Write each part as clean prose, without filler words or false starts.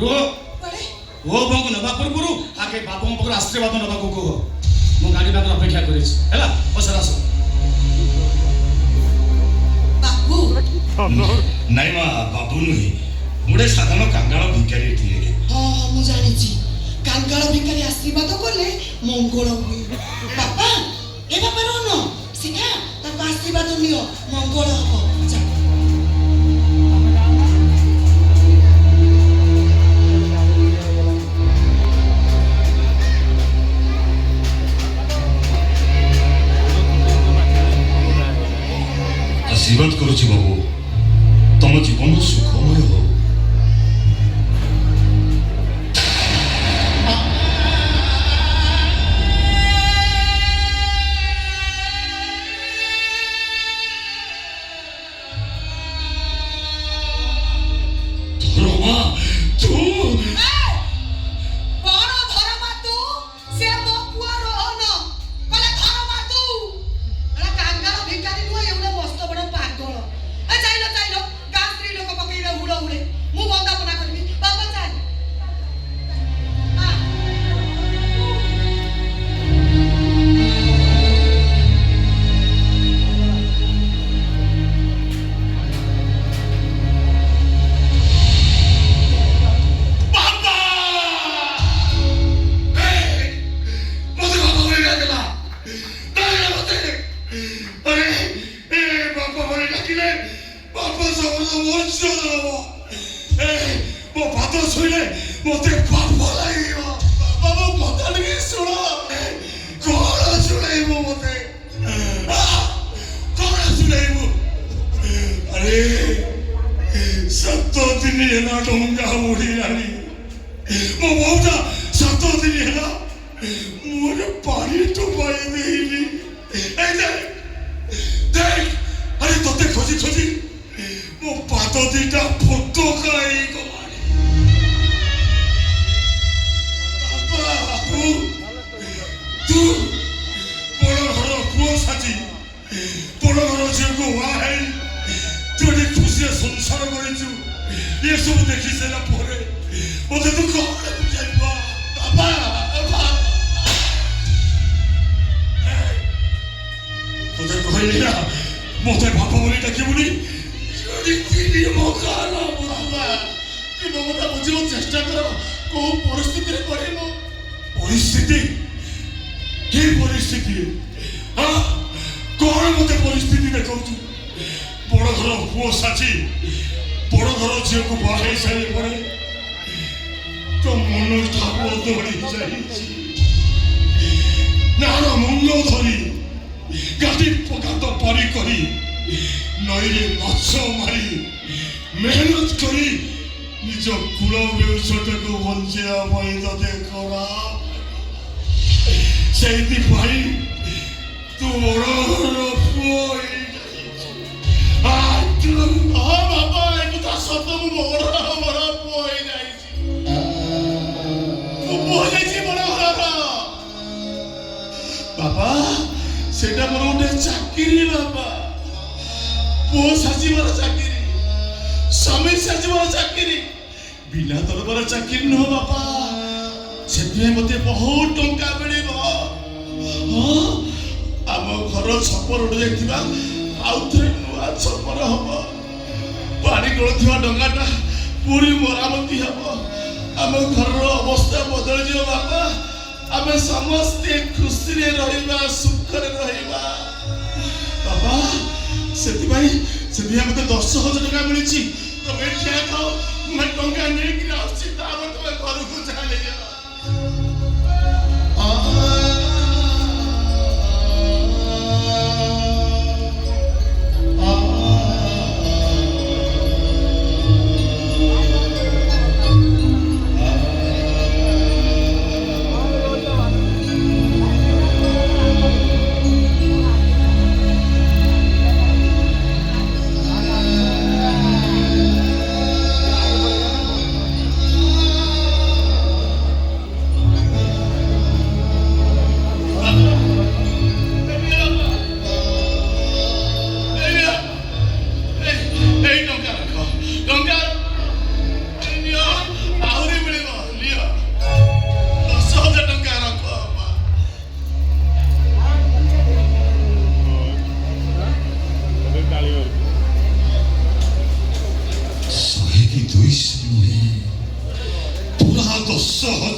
ରୁହ ଓ ବୋଉଙ୍କୁ ନେବା ପୂର୍ବରୁ ଆଗେ ବାବୁଙ୍କ ପାଖରୁ ଆଶୀର୍ବାଦ ନେବାକୁ କୁହ। ମୁଁ ଗାଡ଼ି ପାଖରେ ଅପେକ୍ଷା କରିଛି ହେଲା। ପଛରେ ଆସ। ବାବୁ ନାଇଁ ମା ବାବୁ ନୁହେଁ, ଗୋଟେ ସାଧାରଣ କାଙ୍ଗାଳ ଭିକାରୀ ଥିଲେ। ହଁ ମୁଁ ଜାଣିଛି, କାଙ୍ଗାଳ ଭିକାରୀ ଆଶୀର୍ବାଦ କଲେ ମଙ୍ଗଳ ହୁଏ। ବାପା ଏ ବାପା ରହନ ଶିଖା ତାକୁ ଆଶୀର୍ବାଦ ନିଅ, ମଙ୍ଗଳ ହବ। ଯା। आशीर्वाद करुछि बाबू, तम जीवन सुखमय हो।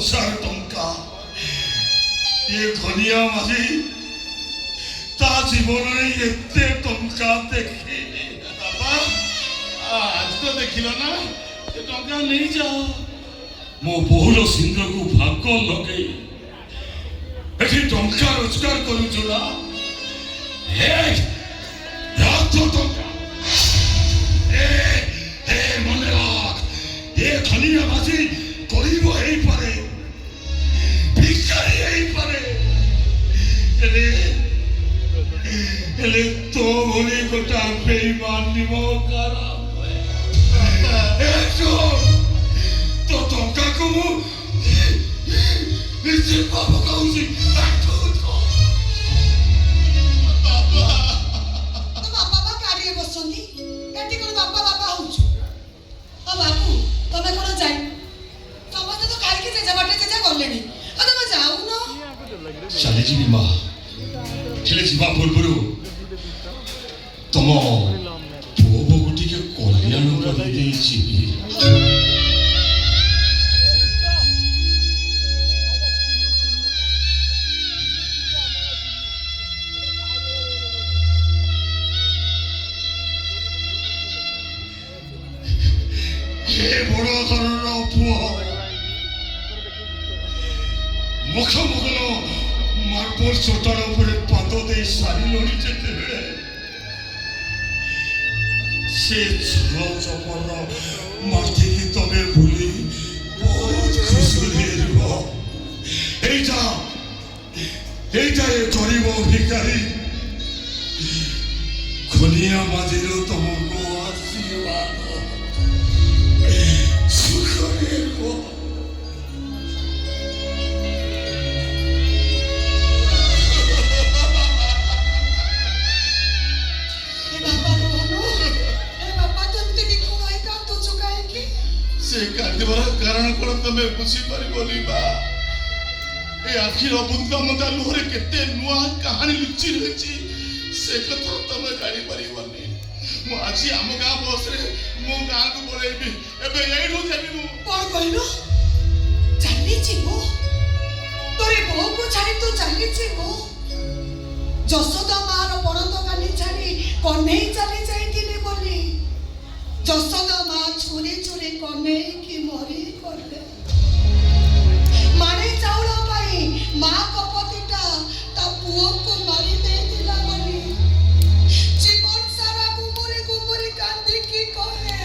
10,000 ଟଙ୍କା ଏ ଧନିଆ ମାଝି ତା ଜୀବନରେ ଏତେ ଟଙ୍କା ଦେଖିନି। ବାପା ଆଜି ତ ଦେଖିଲ ନା ସେ ଟଙ୍କା ନେଇଯାଅ। ମୋ ବହୁଳ ସିଂହକୁ ଭାଗ ଲଗେଇ ଏଠି ଟଙ୍କା ରୋଜଗାର କରୁଛୁ ନା? ମନେ ରଖ, ଏ ଧନିଆ ମାଝି ଗରିବ ହେଇପାରେ, ଭିକାରୀ ହେଇପାରେ, ହେଲେ ତୋ ଭଳି ଗୋଟା ବେଇମାନ ନିମ ତୋ ଟଙ୍କାକୁ ମୁଁ ନିଜେ ପାପ କହୁଛି। ତ ବାପା ବା ଗାଡ଼ିରେ ବସନ୍ତି, ଏଠି କଣ ବାପା ବାପା ହଉଛୁ? ଆଉ ବାବୁ ତମେ କଣ ଯାଇ ସମସ୍ତେ ତ ଖାଇକି ଜେଜା ବାଟେ ଜେଜା ଗଲେଣି, ଆଉ ତମେ ଯାଉନ? ଚାଲିଯିବି ମା, ହେଲେ ଯିବା ପୂର୍ବରୁ ତମ ପୁଅ ବୋହୂ ଟିକେ କଲ୍ୟାଣ କରିଦେଇ ଯିବି। ବଡ଼ ଘରର ପୁଅ ମୁଖମୁଖର ମାର୍ବଲ ଚଟାଣ ଉପରେ ପାଦ ଦେଇ ସାରିଲଣି ଯେତେବେଳେ ସେ ଛଳ ଚପର ମାଟିକି ତମେ ଭୁଲି ବହୁତ ଖୁସିରେ ରୁହ। এইটা ଏ ଗରିବ ଭିକାରୀ ଖନିଆ ମାଝିର ତମକୁ ଆଶୀର୍ବାଦ। ସୁଖରେ ରୁହ। ସେ କାନ୍ଦିବାର କାରଣ କଣ ତମେ ବୁଝିପାରିବନି ମା। ଏ ଆଖିର ବୁନ୍ଦାମୁନ୍ଦା ଲୁହରେ କେତେ ନୂଆ କାହାଣୀ ଲୁଚି ରହିଛି ସେ କଥା ତମେ ଜାଣିପାରିବନି। ମୁଁ ଆଜି ଆମ ଗାଁ ବସରେ ମୁଁ ଗାଁକୁ ପଳେଇବି, ଏବେ ଏଇଠୁ ଯାବି। ମୁଁ କଣ କହିଲୁ? ଚାଲିଯିବୁ? ତୋର ବୋଉକୁ ଛାଡ଼ି ତୁ ଚାଲିଯିବୁ? ଯଶୋଦା ମାର ବଳଦ କାନି ଛାଡ଼ି କହ୍ନେଇ ଚାଲି ଯାଇଥିଲି ବୋଲି ଯଶୋଦା ମା ଛୁରୀ ଛୁରୀ କହ୍ନେଇକି ମରି ଗଲେ। ମାଣେ ଚାଉଳ ପାଇଁ ମା କପତିଟା ତା ପୁଅକୁ ମାରି ଦେଇଥିଲା ବୋଲି ଜୀବନ ସାରା ଗୁମୁରି ଗୁମୁରି କାନ୍ଦିକି କହେ,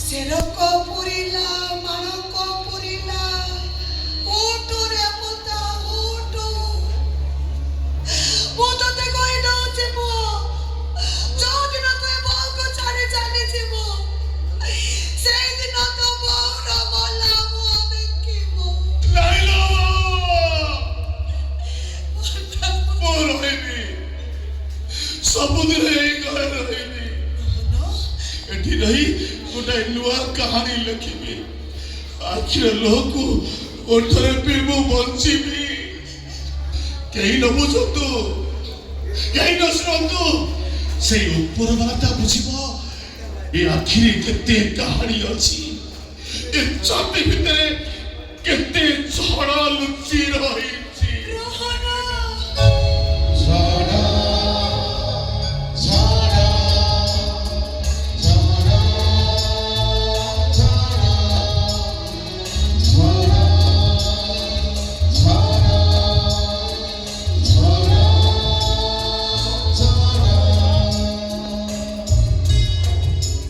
ସେରକ ପୁରିଲା ମାଣକ ପୁରିଲା, ଉଠୁରେ ପୁତା ଉଠୁ। ମୁଁ ତତେ କହି ଦଉଛି ପୁଅ, ଯୋଉଦିନ ତୁ ଏ ବୋଉକୁ ଛାଡ଼ି ଚାଲିଯିବୁ ସେଇଦିନ ତୋ ବୋଉର ମଲା ମୁହଁ ଦେଖିବୁ। ମୁଁ ରହିବି, ସବୁଦିନ ଏଇ ଘରେ ରହିବି। ଏଠି ରହି ଗୋଟେ ନୂଆ କାହାଣୀ ଲେଖିବି। ଆଖିର ଲୁହକୁ ଓଠରେ ପିଇ ମୁଁ ବଞ୍ଚିବି। କେହି ନ ବୁଝନ୍ତୁ, କେହି ନ ଶୁଣନ୍ତୁ, ସେଇ ଉପର ବାଲାଟା ବୁଝିବ ଏ ଆଖିରେ କେତେ କାହାଣୀ ଅଛି, ଏ ଛାତି ଭିତରେ କେତେ ଝଡ଼ ଲୁଚି